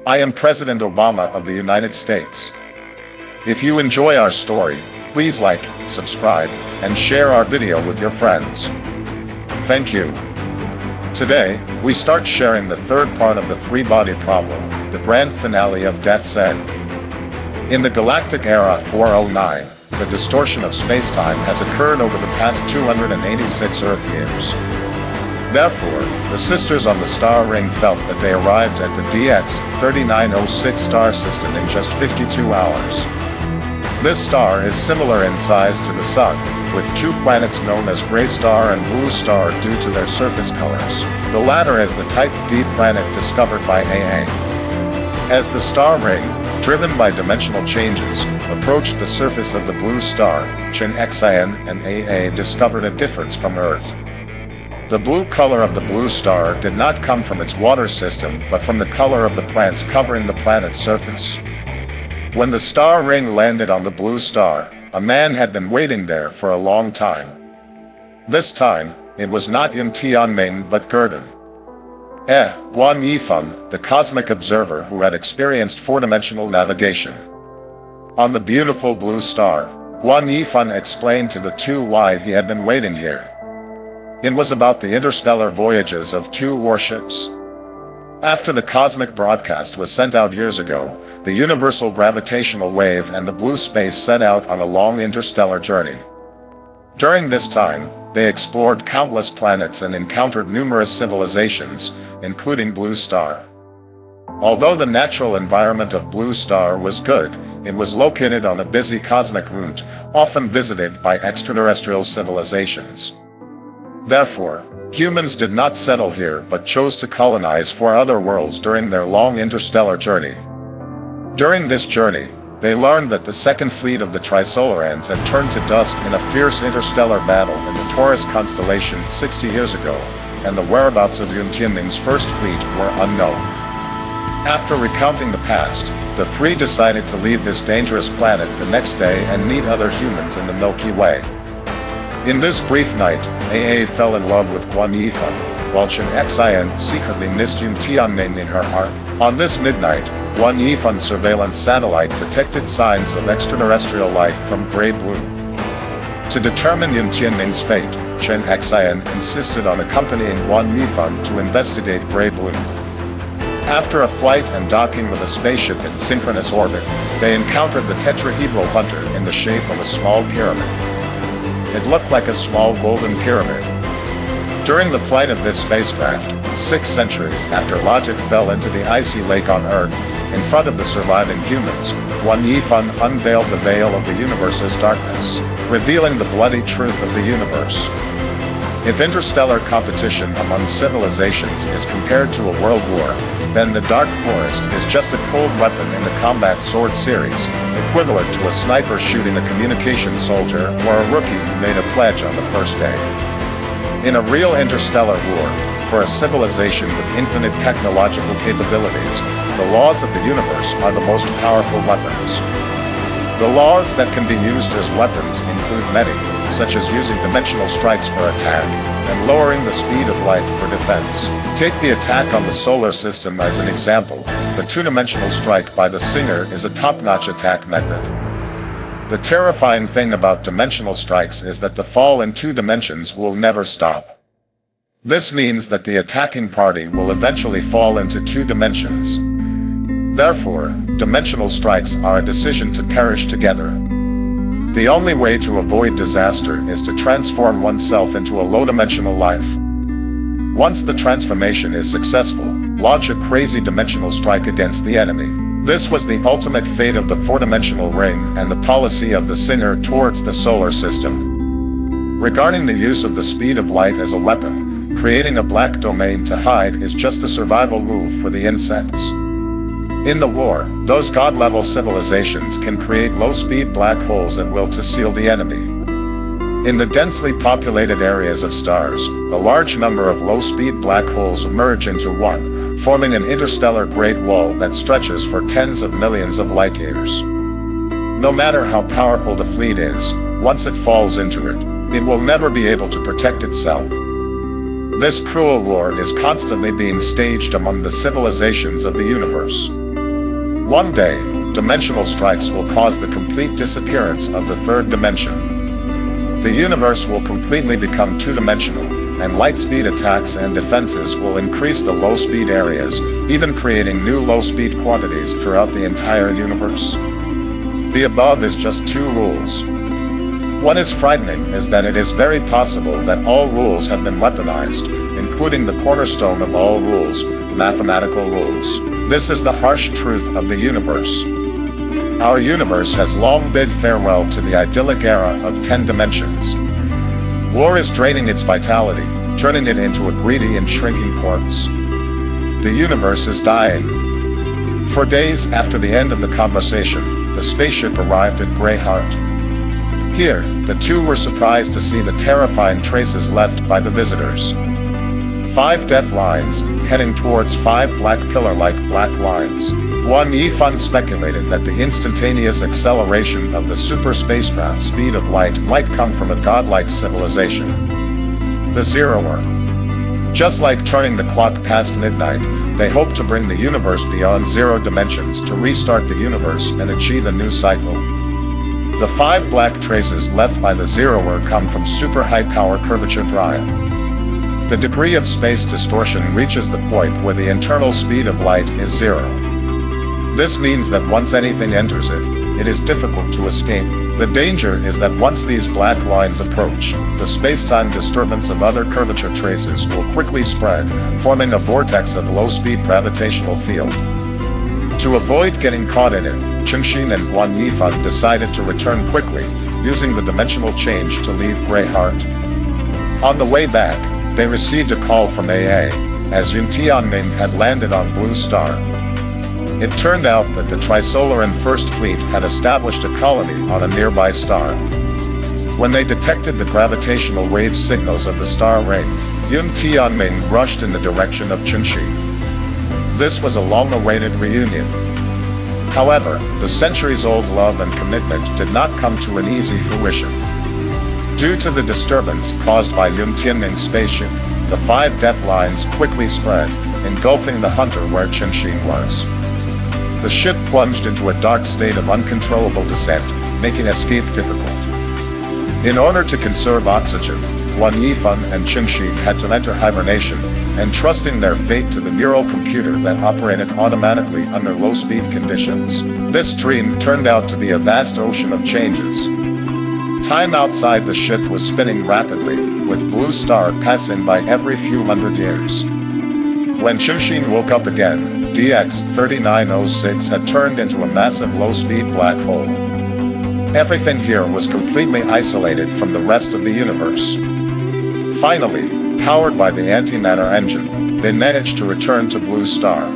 I am President Obama of the United States. If you enjoy our story, please like, subscribe, and share our video with your friends. Thank you. Today, we start sharing the third part of the three-body problem, the grand finale of Death's End. In the galactic era 409, the distortion of spacetime has occurred over the past 286 Earth years. Therefore, the sisters on the star ring felt that they arrived at the DX 3906 star system in just 52 hours. This star is similar in size to the Sun, with two planets known as gray star and blue star due to their surface colors. The latter is the Type D planet discovered by AA. As the star ring, driven by dimensional changes, approached the surface of the blue star, Xin and AA discovered a difference from Earth. The blue color of the blue star did not come from its water system, but from the color of the plants covering the planet's surface. When the star ring landed on the blue star, a man had been waiting there for a long time. This time, it was not Yun Tianming but Gurdon. Guan Yifeng, the cosmic observer who had experienced four-dimensional navigation. On the beautiful blue star, Guan Yifeng explained to the two why he had been waiting here. It was about the interstellar voyages of two warships. After the cosmic broadcast was sent out years ago, the universal gravitational wave and the blue space set out on a long interstellar journey. During this time, they explored countless planets and encountered numerous civilizations, including Blue Star. Although the natural environment of Blue Star was good, it was located on a busy cosmic route, often visited by extraterrestrial civilizations. Therefore, humans did not settle here but chose to colonize four other worlds during their long interstellar journey. During this journey, they learned that the second fleet of the Trisolarans had turned to dust in a fierce interstellar battle in the Taurus constellation 60 years ago, and the whereabouts of Yun Tianming's first fleet were unknown. After recounting the past, the three decided to leave this dangerous planet the next day and meet other humans in the Milky Way. In this brief night, AA fell in love with Guan Yifeng, while Xin secretly missed Yun Tianming in her heart. On this midnight, Guan Yifeng's surveillance satellite detected signs of extraterrestrial life from Gray Blue. To determine Yun Tianming's fate, Xin insisted on accompanying Guan Yifeng to investigate Gray Blue. After a flight and docking with a spaceship in synchronous orbit, they encountered the tetrahedral hunter in the shape of a small pyramid. It looked like a small golden pyramid. During the flight of this spacecraft, 6 centuries after logic fell into the icy lake on Earth, in front of the surviving humans, Guan Yifeng unveiled the veil of the universe's darkness, revealing the bloody truth of the universe. If interstellar competition among civilizations is compared to a world war, then the Dark Forest is just a cold weapon in the combat sword series, equivalent to a sniper shooting a communication soldier or a rookie who made a pledge on the first day. In a real interstellar war, for a civilization with infinite technological capabilities, the laws of the universe are the most powerful weapons. The laws that can be used as weapons include many, such as using dimensional strikes for attack, and lowering the speed of light for defense. Take the attack on the solar system as an example. The two-dimensional strike by the Singer is a top-notch attack method. The terrifying thing about dimensional strikes is that the fall in 2 dimensions will never stop. This means that the attacking party will eventually fall into 2 dimensions. Therefore, dimensional strikes are a decision to perish together. The only way to avoid disaster is to transform oneself into a low-dimensional life. Once the transformation is successful, launch a crazy dimensional strike against the enemy. This was the ultimate fate of the 4-dimensional ring and the policy of the Singer towards the solar system. Regarding the use of the speed of light as a weapon, creating a black domain to hide is just a survival move for the insects. In the war, those god-level civilizations can create low-speed black holes at will to seal the enemy. In the densely populated areas of stars, a large number of low-speed black holes merge into one, forming an interstellar Great Wall that stretches for tens of millions of light years. No matter how powerful the fleet is, once it falls into it, it will never be able to protect itself. This cruel war is constantly being staged among the civilizations of the universe. One day, dimensional strikes will cause the complete disappearance of the third dimension. The universe will completely become two-dimensional, and light-speed attacks and defenses will increase the low-speed areas, even creating new low-speed quantities throughout the entire universe. The above is just two rules. What is frightening is that it is very possible that all rules have been weaponized, including the cornerstone of all rules, mathematical rules. This is the harsh truth of the universe. Our universe has long bid farewell to the idyllic era of 10 dimensions. War is draining its vitality, turning it into a greedy and shrinking corpse. The universe is dying. For days after the end of the conversation, the spaceship arrived at Greyheart. Here, the two were surprised to see the terrifying traces left by the visitors. 5 death lines, heading towards 5 black pillar-like black lines. One Yifan speculated that the instantaneous acceleration of the super spacecraft speed of light might come from a godlike civilization. The Zeroer. Just like turning the clock past midnight, they hope to bring the universe beyond 0 dimensions to restart the universe and achieve a new cycle. The 5 black traces left by the Zeroer come from super high-power curvature drive. The degree of space distortion reaches the point where the internal speed of light is 0. This means that once anything enters it, it is difficult to escape. The danger is that once these black lines approach, the space-time disturbance of other curvature traces will quickly spread, forming a vortex of low-speed gravitational field. To avoid getting caught in it, Chengxin and Wang Yifan decided to return quickly, using the dimensional change to leave Greyheart. On the way back, they received a call from AA, as Yun Tianming had landed on Blue Star. It turned out that the Trisolaran First Fleet had established a colony on a nearby star. When they detected the gravitational wave signals of the star ring, Yun Tianming rushed in the direction of Chengxin. This was a long-awaited reunion. However, the centuries-old love and commitment did not come to an easy fruition. Due to the disturbance caused by Yun Tianming's spaceship, the 5 death lines quickly spread, engulfing the hunter where Chengxin was. The ship plunged into a dark state of uncontrollable descent, making escape difficult. In order to conserve oxygen, Wang Yifan and Chengxin had to enter hibernation, entrusting their fate to the neural computer that operated automatically under low-speed conditions. This dream turned out to be a vast ocean of changes. Time outside the ship was spinning rapidly, with Blue Star passing by every few hundred years. When Chengxin woke up again, DX-3906 had turned into a massive low-speed black hole. Everything here was completely isolated from the rest of the universe. Finally, powered by the antimatter engine, they managed to return to Blue Star.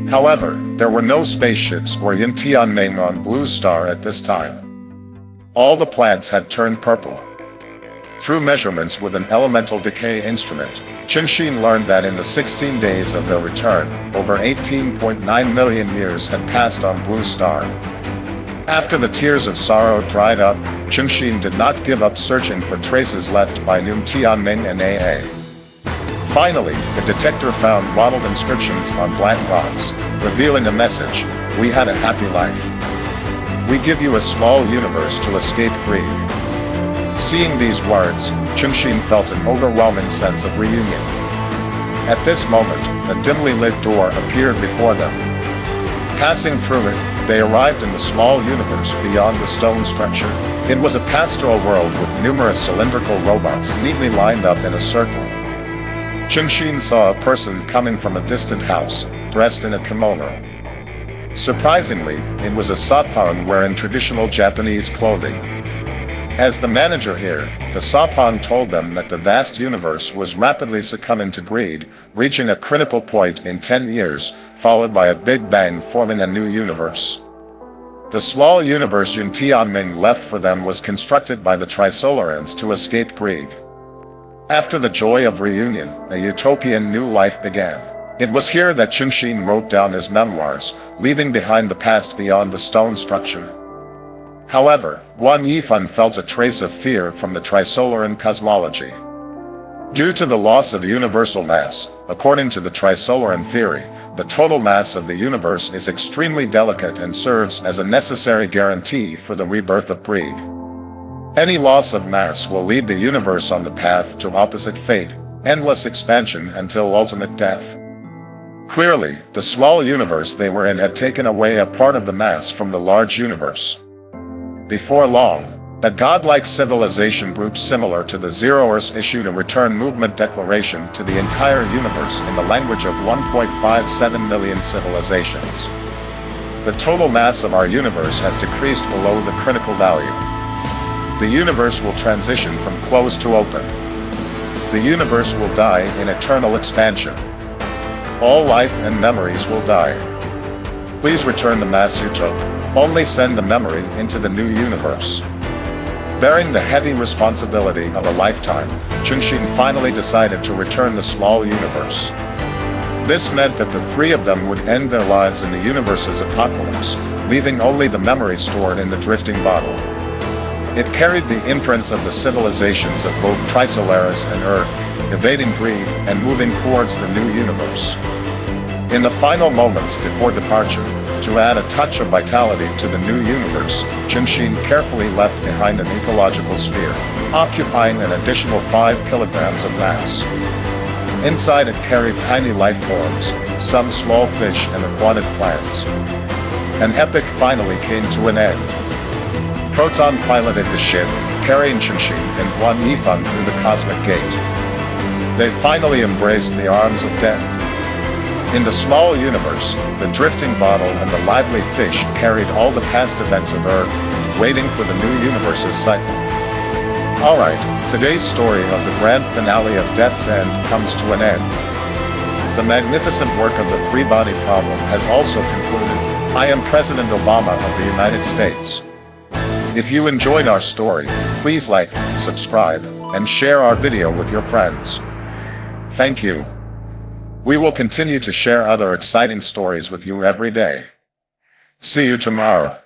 However, there were no spaceships or Yun Tianming on Blue Star at this time. All the plants had turned purple. Through measurements with an elemental decay instrument, Chengxin learned that in the 16 days of their return, over 18.9 million years had passed on Blue Star. After the tears of sorrow dried up, Chengxin did not give up searching for traces left by Yun Tianming and AA. Finally, the detector found mottled inscriptions on black rocks, revealing a message: "We had a happy life. We give you a small universe to escape greed." Seeing these words, Chengxin felt an overwhelming sense of reunion. At this moment, a dimly lit door appeared before them. Passing through it, they arrived in the small universe beyond the stone structure. It was a pastoral world with numerous cylindrical robots neatly lined up in a circle. Chengxin saw a person coming from a distant house, dressed in a kimono. Surprisingly, it was a Sappan wearing traditional Japanese clothing. As the manager here, the Sappan told them that the vast universe was rapidly succumbing to greed, reaching a critical point in 10 years, followed by a big bang forming a new universe. The small universe Yun Tianming left for them was constructed by the Trisolarans to escape greed. After the joy of reunion, a utopian new life began. It was here that Chengxin wrote down his memoirs, leaving behind the past beyond the stone structure. However, Wang Yifan felt a trace of fear from the Trisolaran cosmology. Due to the loss of universal mass, according to the Trisolaran theory, the total mass of the universe is extremely delicate and serves as a necessary guarantee for the rebirth of greed. Any loss of mass will lead the universe on the path to opposite fate, endless expansion until ultimate death. Clearly, the small universe they were in had taken away a part of the mass from the large universe. Before long, a godlike civilization group similar to the Zeroers issued a return movement declaration to the entire universe in the language of 1.57 million civilizations. The total mass of our universe has decreased below the critical value. The universe will transition from closed to open. The universe will die in eternal expansion. All life and memories will die. Please return the mass you took. Only send the memory into the new universe. Bearing the heavy responsibility of a lifetime, Chunxin finally decided to return the small universe. This meant that the three of them would end their lives in the universe's apocalypse, leaving only the memory stored in the drifting bottle. It carried the imprints of the civilizations of both Trisolaris and Earth, evading greed and moving towards the new universe. In the final moments before departure, to add a touch of vitality to the new universe, Chunxin carefully left behind an ecological sphere, occupying an additional 5 kilograms of mass. Inside it carried tiny life forms, some small fish and aquatic plants. An epic finally came to an end. Proton piloted the ship, carrying Chunxin and Guan Yifeng through the cosmic gate. They finally embraced the arms of death. In the small universe, the drifting bottle and the lively fish carried all the past events of Earth, waiting for the new universe's cycle. Alright, today's story of the grand finale of Death's End comes to an end. The magnificent work of the three-body problem has also concluded. I am President Obama of the United States. If you enjoyed our story, please like, subscribe, and share our video with your friends. Thank you. We will continue to share other exciting stories with you every day. See you tomorrow.